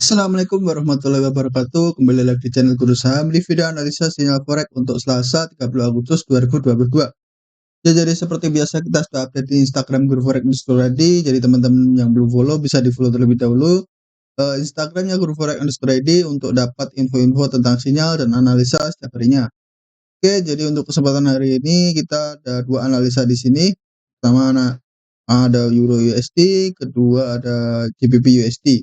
Assalamualaikum warahmatullahi wabarakatuh. Kembali lagi di channel Guru Saham di video analisa sinyal forex untuk Selasa 30 Agustus 2022. Ya, jadi seperti biasa kita sudah update di Instagram Guru Forex underscore ID. Jadi teman-teman yang belum follow bisa di follow terlebih dahulu Instagramnya Guru Forex underscore ID untuk dapat info-info tentang sinyal dan analisa setiap harinya. Oke, jadi untuk kesempatan hari ini kita ada dua analisa di sini. Pertama ada Euro USD, kedua ada GBP USD.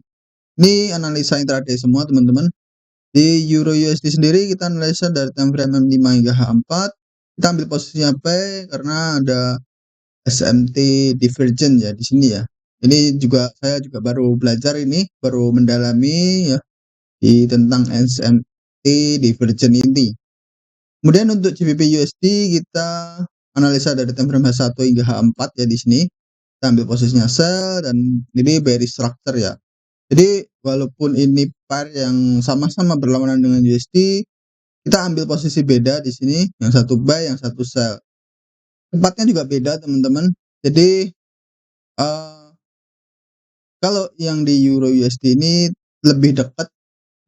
Ini analisa intraday semua teman-teman. Di Euro USD sendiri kita analisa dari time frame M5 hingga H4. Kita ambil posisinya P karena ada SMT divergent ya di sini ya. Ini juga saya juga baru belajar ini, baru mendalami ya di tentang SMT divergent ini. Kemudian untuk GBP USD kita analisa dari time frame H1 hingga H4 ya di sini. Kita ambil posisinya sell dan ini bearish structure ya. Jadi walaupun ini pair yang sama-sama berlawanan dengan USD, kita ambil posisi beda di sini, yang satu buy, yang satu sell. Tempatnya juga beda teman-teman. Jadi kalau yang di Euro USD ini lebih dekat,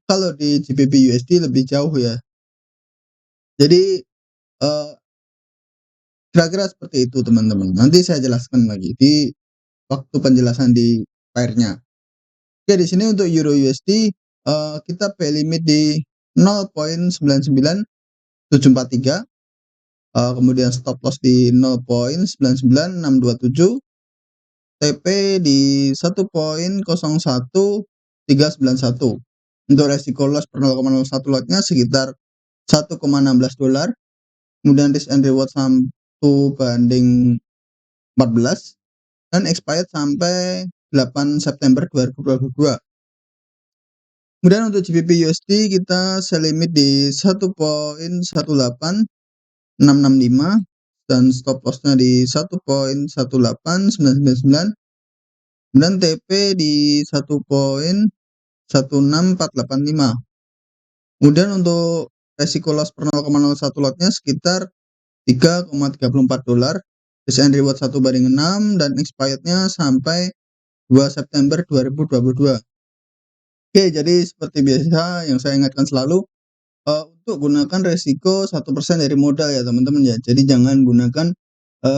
kalau di GBP USD lebih jauh ya. Jadi kira-kira seperti itu teman-teman. Nanti saya jelaskan lagi di waktu penjelasan di pairnya. Oke, di sini untuk Euro USD kita pay limit di 0.99743, kemudian stop loss di 0.99627, TP di 1.01391. Untuk resiko loss per 0,01 lotnya sekitar 1,16 dolar. Kemudian risk and reward 1:14 dan expired sampai 8 September 2022. Kemudian untuk GBP USD kita sell limit di 1.18665 dan stop lossnya di 1.18999 dan TP di 1.16485. Kemudian untuk resiko loss per 0,01 lotnya sekitar 3,34 dolar. Risk and reward 1/6 dan expirednya sampai 2 September 2022. Oke, jadi seperti biasa yang saya ingatkan selalu, untuk gunakan resiko 1% dari modal ya teman-teman ya. Jadi jangan gunakan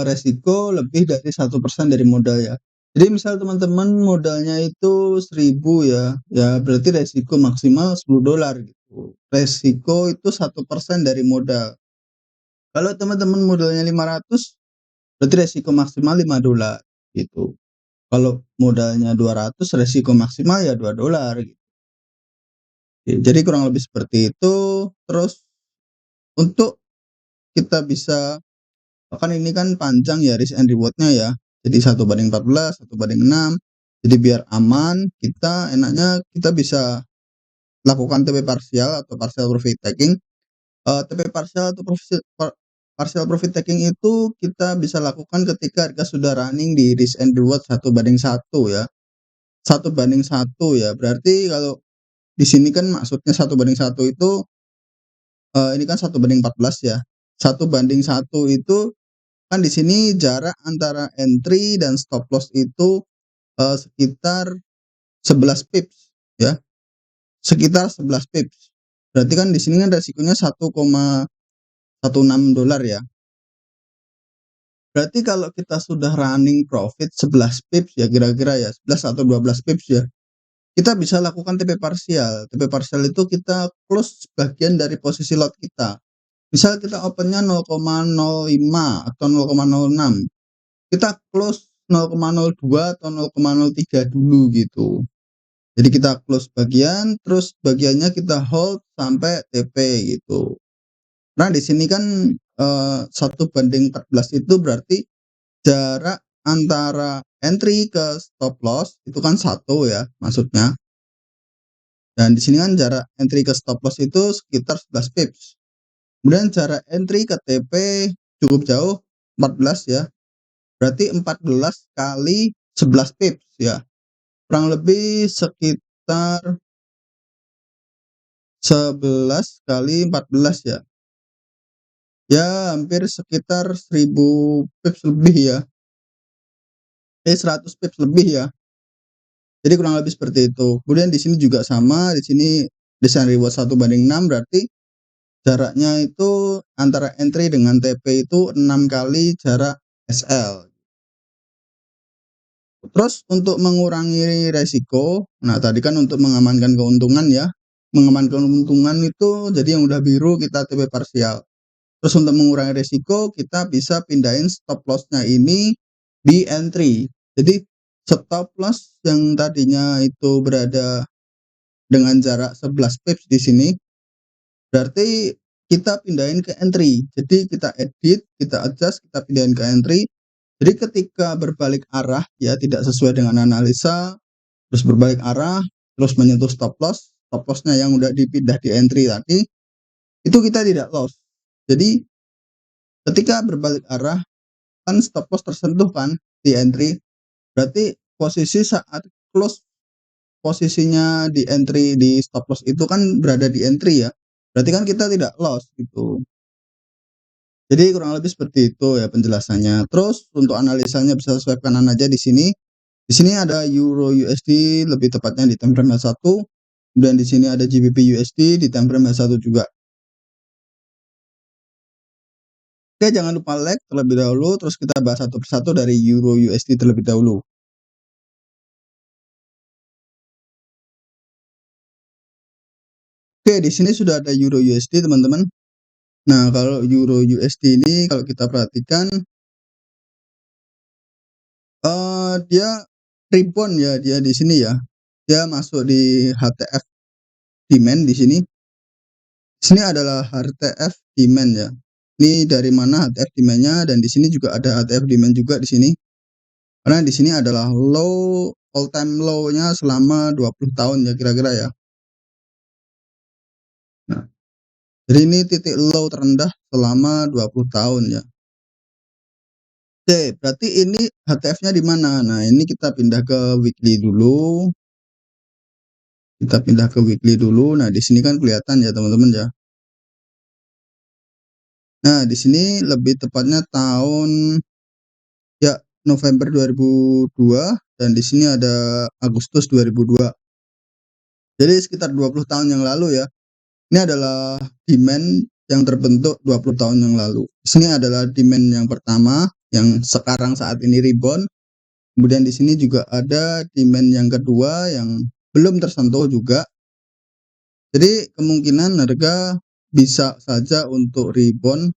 resiko lebih dari 1% dari modal ya. Jadi misal teman-teman modalnya itu 1.000 ya, ya berarti resiko maksimal 10 dolar gitu. Resiko itu 1% dari modal. Kalau teman-teman modalnya 500, berarti resiko maksimal 5 dolar gitu. Kalau modalnya 200, resiko maksimal ya 2 dolar gitu. Jadi kurang lebih seperti itu. Terus untuk kita bisa, kan ini kan panjang ya risk and rewardnya ya. Jadi 1/14, 1/6. Jadi biar aman, kita enaknya kita bisa lakukan TP parsial atau partial profit taking. TP parsial atau partial profit taking itu kita bisa lakukan ketika harga sudah running di risk and reward 1/1 ya. 1/1 ya. Berarti kalau di sini kan maksudnya 1/1 itu ini kan 1/14 ya. 1/1 itu kan di sini jarak antara entry dan stop loss itu sekitar 11 pips ya. Sekitar 11 pips. Berarti kan di sini kan resikonya 1,16 dolar ya. Berarti kalau kita sudah running profit 11 pips ya kira-kira ya, 11 atau 12 pips ya. Kita bisa lakukan TP parsial. TP parsial itu kita close sebagian dari posisi lot kita. Misal kita opennya 0,05 atau 0,06. Kita close 0,02 atau 0,03 dulu gitu. Jadi kita close bagian, terus bagiannya kita hold sampai TP gitu. Nah di sini kan 1/14 itu berarti jarak antara entry ke stop loss itu kan 1 ya maksudnya. Dan di sini kan jarak entry ke stop loss itu sekitar 11 pips. Kemudian jarak entry ke TP cukup jauh 14 ya. Berarti 14 kali 11 pips ya. Kurang lebih sekitar 11 kali 14 ya. Ya hampir sekitar 1000 pips lebih ya. 100 pips lebih ya. Jadi kurang lebih seperti itu. Kemudian di sini juga sama, di sini desain reward 1/6 berarti jaraknya itu antara entry dengan TP itu 6 kali jarak SL. Terus untuk mengurangi resiko, nah tadi kan untuk mengamankan keuntungan ya, mengamankan keuntungan itu jadi yang udah biru kita TP parsial. Terus untuk mengurangi resiko kita bisa pindahin stop loss-nya ini di entry. Jadi stop loss yang tadinya itu berada dengan jarak 11 pips di sini, berarti kita pindahin ke entry. Jadi kita edit, kita adjust, kita pindahin ke entry. Jadi ketika berbalik arah ya tidak sesuai dengan analisa, terus berbalik arah, terus menyentuh stop loss-nya yang udah dipindah di entry tadi, itu kita tidak loss. Jadi ketika berbalik arah kan stop loss tersentuh kan di entry, berarti posisi saat close posisinya di entry di stop loss itu kan berada di entry ya, berarti kan kita tidak loss gitu. Jadi kurang lebih seperti itu ya penjelasannya. Terus untuk analisanya bisa swipe kanan aja di sini. Di sini ada Euro USD lebih tepatnya di time frame H1, kemudian di sini ada GBP USD di time frame H1 juga. Oke, jangan lupa like terlebih dahulu, terus kita bahas satu persatu dari Euro USD terlebih dahulu. Oke, di sini sudah ada Euro USD teman-teman. Nah, kalau Euro USD ini kalau kita perhatikan dia rebound ya dia di sini ya. Dia masuk di HTF demand di sini. Sini adalah HTF demand ya. Ini dari mana HTF demand-nya, dan di sini juga ada HTF demand juga di sini. Karena di sini adalah low all time low-nya selama 20 tahun ya kira-kira ya. Nah, jadi ini titik low terendah selama 20 tahun ya. Oke, berarti ini HTF-nya di mana? Nah, ini kita pindah ke weekly dulu. Kita pindah ke weekly dulu. Nah, di sini kan kelihatan ya teman-teman ya. Nah, di sini lebih tepatnya tahun ya November 2002 dan di sini ada Agustus 2002. Jadi sekitar 20 tahun yang lalu ya. Ini adalah demand yang terbentuk 20 tahun yang lalu. Di sini adalah demand yang pertama yang sekarang saat ini rebound. Kemudian di sini juga ada demand yang kedua yang belum tersentuh juga. Jadi kemungkinan harga bisa saja untuk rebound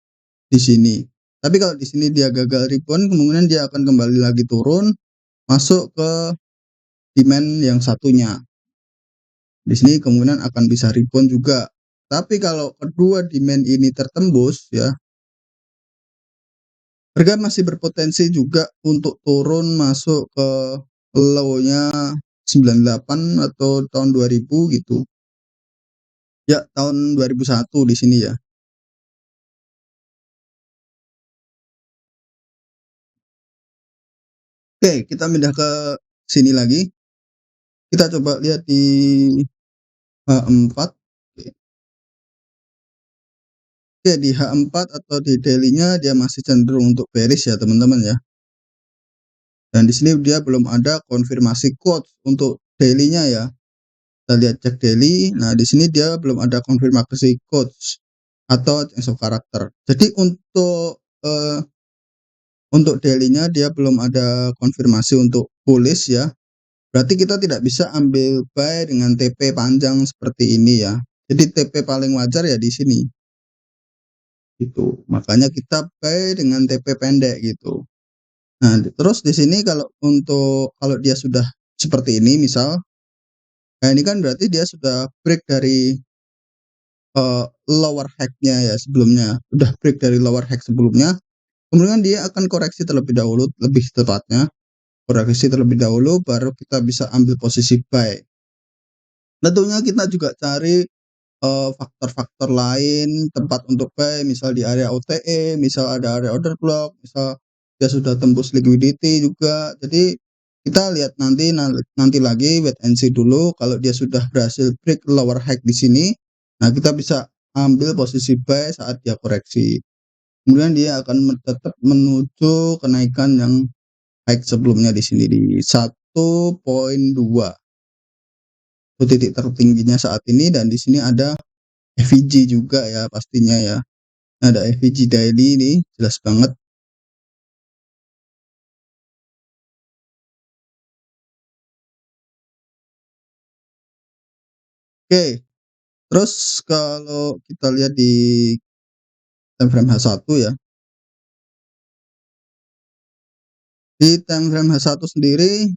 di sini. Tapi kalau di sini dia gagal rebound, kemungkinan dia akan kembali lagi turun masuk ke demand yang satunya. Di sini kemungkinan akan bisa rebound juga. Tapi kalau kedua demand ini tertembus ya, harga masih berpotensi juga untuk turun masuk ke low-nya 98 atau tahun 2000 gitu. Ya, tahun 2001 di sini ya. Oke, kita pindah ke sini lagi. Kita coba lihat di H4. Oke, di H4 atau di daily-nya dia masih cenderung untuk bearish ya teman-teman ya. Dan di sini dia belum ada konfirmasi quotes untuk daily-nya ya. Kita lihat cek daily. Nah, di sini dia belum ada konfirmasi quotes atau change of character. Jadi untuk daily-nya dia belum ada konfirmasi untuk bullish ya. Berarti kita tidak bisa ambil buy dengan TP panjang seperti ini ya. Jadi TP paling wajar ya di sini. Gitu. Makanya kita buy dengan TP pendek gitu. Nah, terus di sini kalau dia sudah seperti ini misal, nah ini kan berarti dia sudah break dari lower hack-nya ya sebelumnya, udah break dari lower hack sebelumnya. Kemudian dia akan koreksi terlebih dahulu, lebih tepatnya koreksi terlebih dahulu baru kita bisa ambil posisi buy. Tentunya kita juga cari faktor-faktor lain tempat untuk buy, misal di area OTE, misal ada area order block, misal dia sudah tembus liquidity juga. Jadi kita lihat nanti lagi wait and see dulu. Kalau dia sudah berhasil break lower high di sini, nah kita bisa ambil posisi buy saat dia koreksi. Kemudian dia akan tetap menuju kenaikan yang high sebelumnya di sini di 1.2. Itu titik tertingginya saat ini, dan di sini ada FVG juga ya pastinya ya. Ada FVG daily ini jelas banget. Oke, terus kalau kita lihat di time frame H1 ya. Di time frame H1 sendiri,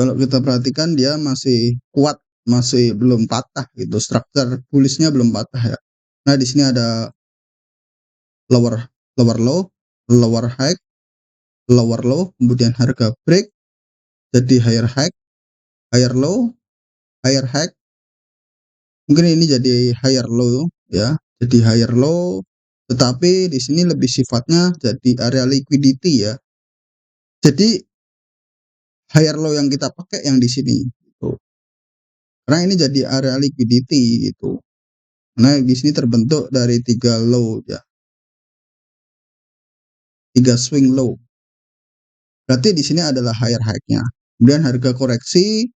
kalau kita perhatikan dia masih kuat, masih belum patah gitu. Struktur bullish-nya belum patah ya. Nah, di sini ada lower lower low, lower high, lower low, kemudian harga break jadi higher high, higher low, higher high. Mungkin ini jadi higher low ya. Jadi higher low, tetapi di sini lebih sifatnya jadi area liquidity ya. Jadi higher low yang kita pakai yang di sini gitu. Karena ini jadi area liquidity gitu. Nah, di sini terbentuk dari 3 low ya. 3 swing low. Berarti di sini adalah higher high-nya. Kemudian harga koreksi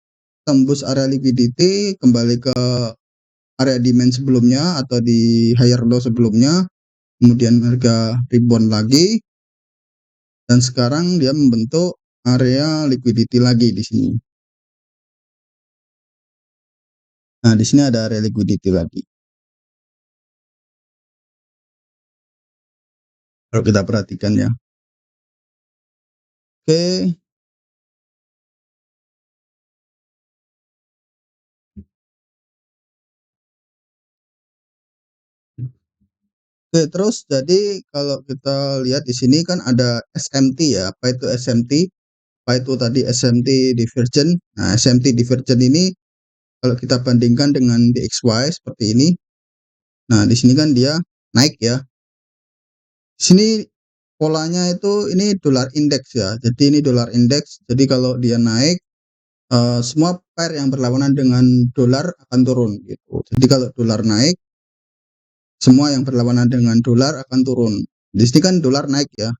tembus area liquidity, kembali ke area demand sebelumnya atau di higher low sebelumnya. Kemudian harga rebound lagi, dan sekarang dia membentuk area liquidity lagi di sini. Nah, di sini ada area liquidity lagi. Kalau kita perhatikan ya. Oke. Oke, terus jadi kalau kita lihat di sini kan ada SMT ya. Apa itu SMT? Apa itu tadi SMT divergent? Nah, SMT divergent ini kalau kita bandingkan dengan DXY seperti ini. Nah, di sini kan dia naik ya. Di sini polanya itu ini dolar indeks ya. Jadi ini dolar indeks. Jadi kalau dia naik, semua pair yang berlawanan dengan dolar akan turun gitu. Jadi kalau dolar naik, semua yang berlawanan dengan dolar akan turun. Di sini kan dolar naik ya.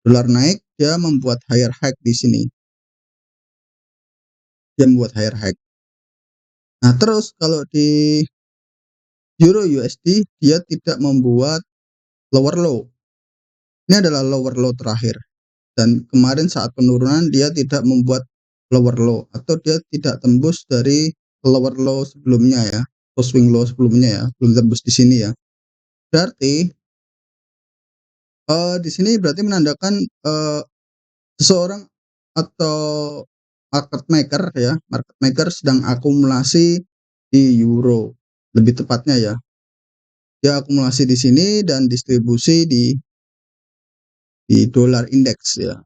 Dolar naik, dia membuat higher high di sini. Dia membuat higher high. Nah, terus kalau di Euro USD, dia tidak membuat lower low. Ini adalah lower low terakhir. Dan kemarin saat penurunan dia tidak membuat lower low, atau dia tidak tembus dari lower low sebelumnya ya, atau swing low sebelumnya ya, belum tembus di sini ya. Berarti di sini berarti menandakan seseorang atau market maker ya, market maker sedang akumulasi di euro, lebih tepatnya ya. Dia akumulasi di sini dan distribusi di dolar indeks ya.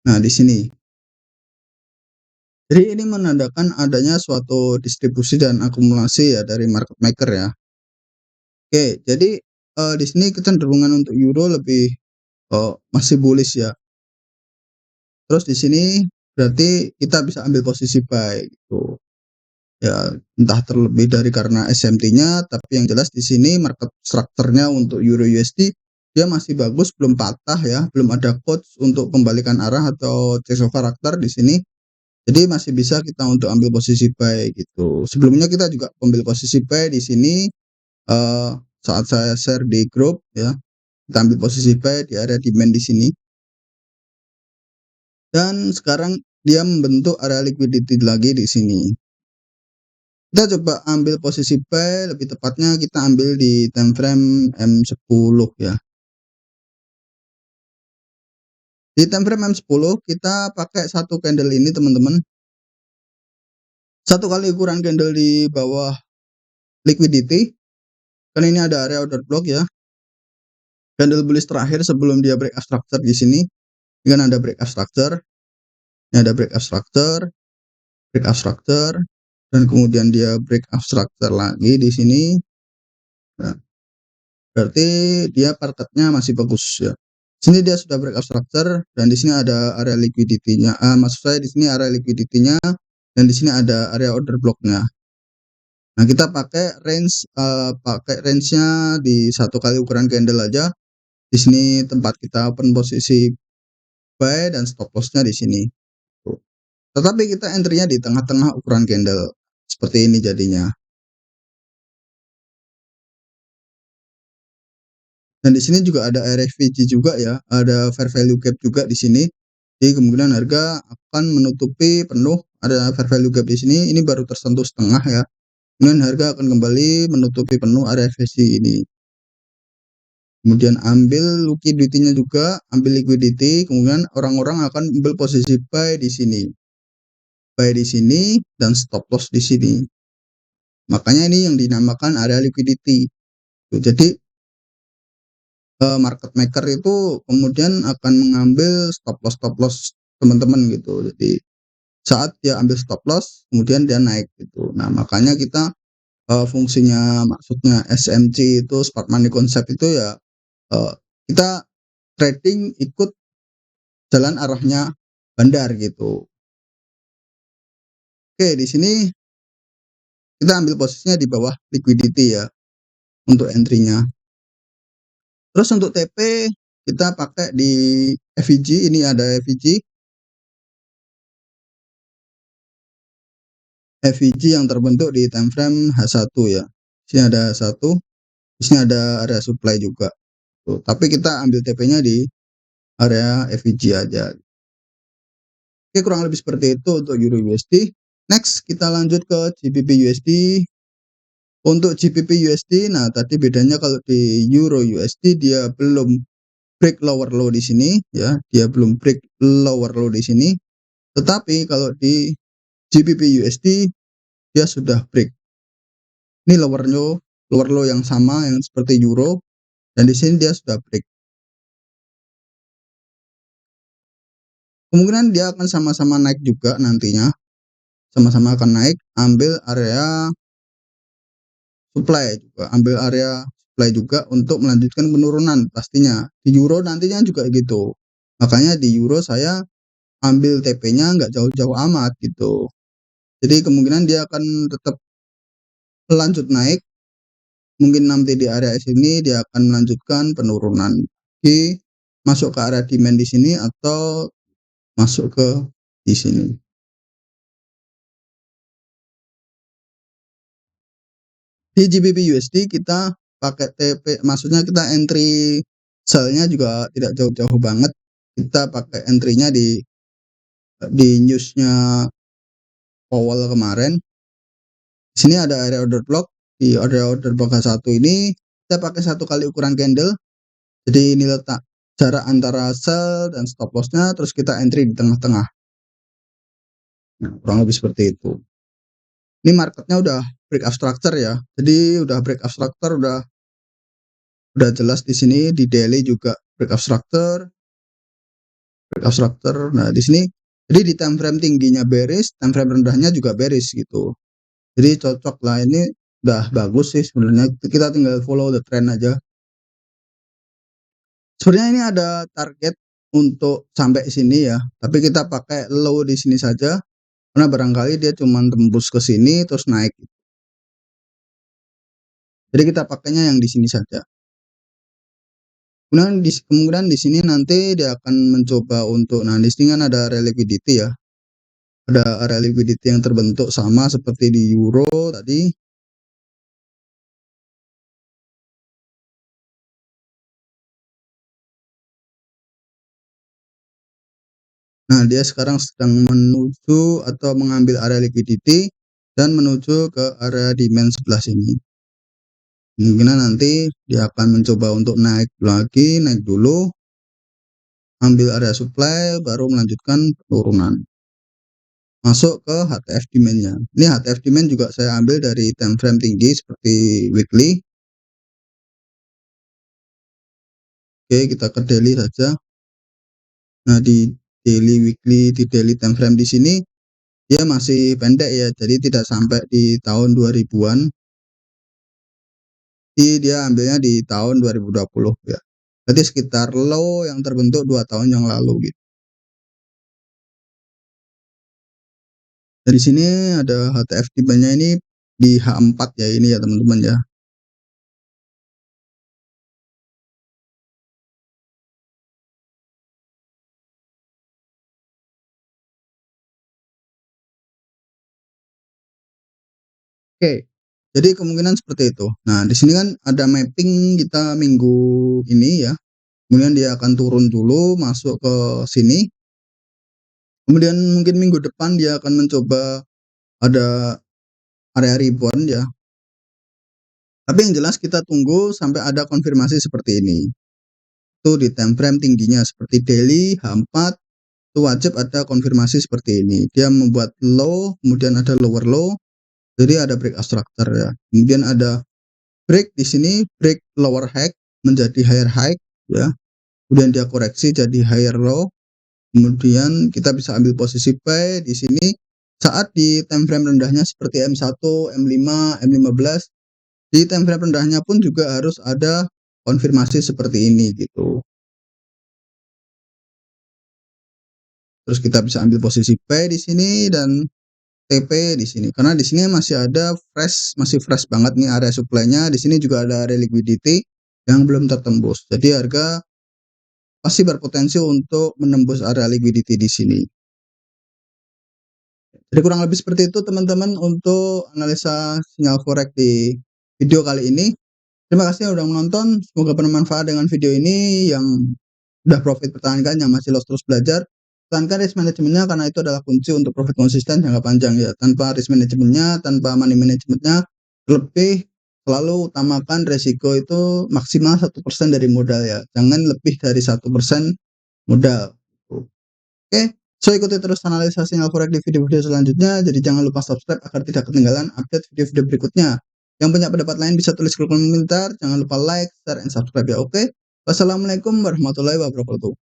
Nah, di sini. Jadi ini menandakan adanya suatu distribusi dan akumulasi ya dari market maker ya. Oke, jadi di sini kecenderungan untuk euro lebih masih bullish ya. Terus di sini berarti kita bisa ambil posisi buy gitu. Ya, entah terlebih dari karena SMT-nya, tapi yang jelas di sini market structure-nya untuk Euro USD dia masih bagus, belum patah ya, belum ada quotes untuk pembalikan arah atau change of character di sini. Jadi masih bisa kita untuk ambil posisi buy gitu. Sebelumnya kita juga ambil posisi buy di sini saat saya share di grup ya. Kita ambil posisi buy di area demand di sini. Dan sekarang dia membentuk area liquidity lagi di sini. Kita coba ambil posisi buy, lebih tepatnya kita ambil di time frame M10 ya. Di time frame M10 kita pakai satu candle ini teman-teman. Satu kali ukuran candle di bawah liquidity. Kan ini ada area order block ya. Candle bullish terakhir sebelum dia break up structure di sini. Ini kan ada break up structure. Ini ada break up structure, dan kemudian dia break up structure lagi di sini. Nah, berarti dia parketnya masih bagus ya. Sini dia sudah break up structure, dan di sini ada area liquidity-nya. Maksud saya di sini area liquidity-nya, dan di sini ada area order block-nya. Nah, kita pakai range-nya di satu kali ukuran candle aja. Di sini tempat kita open posisi buy dan stop loss-nya di sini. Tuh. Tetapi kita entry-nya di tengah-tengah ukuran candle. Seperti ini jadinya. Dan di sini juga ada RFVG juga ya, ada fair value gap juga di sini. Jadi kemungkinan harga akan menutupi penuh, ada fair value gap di sini. Ini baru tersentuh setengah ya. Kemudian harga akan kembali menutupi penuh area RFVG ini. Kemudian ambil liquidity-nya juga, ambil liquidity, kemudian orang-orang akan ambil posisi buy di sini. Buy di sini dan stop loss di sini. Makanya ini yang dinamakan area liquidity. Jadi market maker itu kemudian akan mengambil stop loss teman-teman gitu. Jadi saat dia ambil stop loss, kemudian dia naik gitu. Nah makanya kita fungsinya maksudnya SMC itu smart money concept itu ya kita trading ikut jalan arahnya bandar gitu. Oke, di sini kita ambil posisinya di bawah liquidity ya untuk entry-nya. Terus untuk TP kita pakai di FVG, ini ada FVG. FVG yang terbentuk di time frame H1 ya. Di sini ada H1, di sini ada area supply juga. Tuh, tapi kita ambil TP-nya di area FVG aja. Oke, kurang lebih seperti itu untuk Euro USD. Next, kita lanjut ke GBP USD. Untuk GBP USD, nah tadi bedanya kalau di Euro USD dia belum break lower low di sini ya, dia belum break lower low di sini. Tetapi kalau di GBP USD dia sudah break. Ini lower low yang sama yang seperti Euro dan di sini dia sudah break. Kemungkinan dia akan sama-sama naik juga nantinya. Sama-sama akan naik, ambil area supply juga, ambil area supply juga untuk melanjutkan penurunan pastinya. Di Euro nantinya juga gitu. Makanya di Euro saya ambil TP-nya nggak jauh-jauh amat gitu. Jadi kemungkinan dia akan tetap lanjut naik. Mungkin nanti di area sini dia akan melanjutkan penurunan. Di masuk ke area demand di sini atau masuk ke di sini. Di GBP USD kita pakai TP, maksudnya kita entry sell-nya juga tidak jauh-jauh banget. Kita pakai entry-nya di news-nya Powell kemarin. Di sini ada area order block. Di area order block H1 ini kita pakai 1 kali ukuran candle. Jadi ini letak jarak antara sell dan stop loss-nya, terus kita entry di tengah-tengah. Nah, kurang lebih seperti itu. Ini marketnya udah break up structure ya. Jadi udah break up structure, udah jelas di sini di daily juga break up structure. Nah, di sini jadi di time frame tingginya bearish, time frame rendahnya juga bearish gitu. Jadi cocok lah, ini udah bagus sih sebenarnya. Kita tinggal follow the trend aja. Sebenarnya ini ada target untuk sampai sini ya, tapi kita pakai low di sini saja karena barangkali dia cuma tembus ke sini terus naik. Jadi kita pakainya yang di sini saja. Kemudian di sini nanti dia akan mencoba untuk, nah di sini kan ada area liquidity ya. Ada area liquidity yang terbentuk sama seperti di Euro tadi. Nah, dia sekarang sedang menuju atau mengambil area liquidity dan menuju ke area demand sebelah sini. Kemungkinan nanti dia akan mencoba untuk naik lagi, naik dulu, ambil area supply, baru melanjutkan penurunan. Masuk ke HTF demand-nya. Ini HTF demand juga saya ambil dari time frame tinggi seperti weekly. Oke, kita ke daily saja. Nah, di daily, weekly, di daily time frame di sini dia masih pendek ya, jadi tidak sampai di tahun 2000-an. Jadi dia ambilnya di tahun 2020 ya. Jadi sekitar low yang terbentuk 2 tahun yang lalu gitu. Dan di sini ada HTF demand-nya ini di H4 ya, ini ya teman-teman ya. Oke, jadi kemungkinan seperti itu. Nah, di sini kan ada mapping kita minggu ini ya, kemudian dia akan turun dulu masuk ke sini, kemudian mungkin minggu depan dia akan mencoba ada area rebound ya. Tapi yang jelas kita tunggu sampai ada konfirmasi seperti ini. Itu di time frame tingginya seperti daily H4 itu wajib ada konfirmasi seperti ini. Dia membuat low, kemudian ada lower low, jadi ada break structure ya. Kemudian ada break di sini, break lower high menjadi higher high ya. Kemudian dia koreksi jadi higher low. Kemudian kita bisa ambil posisi buy di sini saat di time frame rendahnya seperti M1, M5, M15. Di time frame rendahnya pun juga harus ada konfirmasi seperti ini gitu. Terus kita bisa ambil posisi buy di sini dan TP di sini. Karena di sini masih ada masih fresh banget nih area supply-nya. Di sini juga ada area liquidity yang belum tertembus. Jadi harga masih berpotensi untuk menembus area liquidity di sini. Jadi kurang lebih seperti itu teman-teman untuk analisa sinyal forex di video kali ini. Terima kasih sudah menonton. Semoga bermanfaat dengan video ini. Yang udah profit pertahankan, yang masih loss terus belajar. Pertahankan risk manajemennya karena itu adalah kunci untuk profit konsisten jangka panjang ya. Tanpa risk manajemennya, tanpa money manajemennya, lebih selalu utamakan resiko itu maksimal 1% dari modal ya. Jangan lebih dari 1% modal. Oke, so ikuti terus analisa sinyal forex di video-video selanjutnya. Jadi jangan lupa subscribe agar tidak ketinggalan update video-video berikutnya. Yang punya pendapat lain bisa tulis di kolom komentar. Jangan lupa like, share, and subscribe ya. Oke. Wassalamualaikum warahmatullahi wabarakatuh.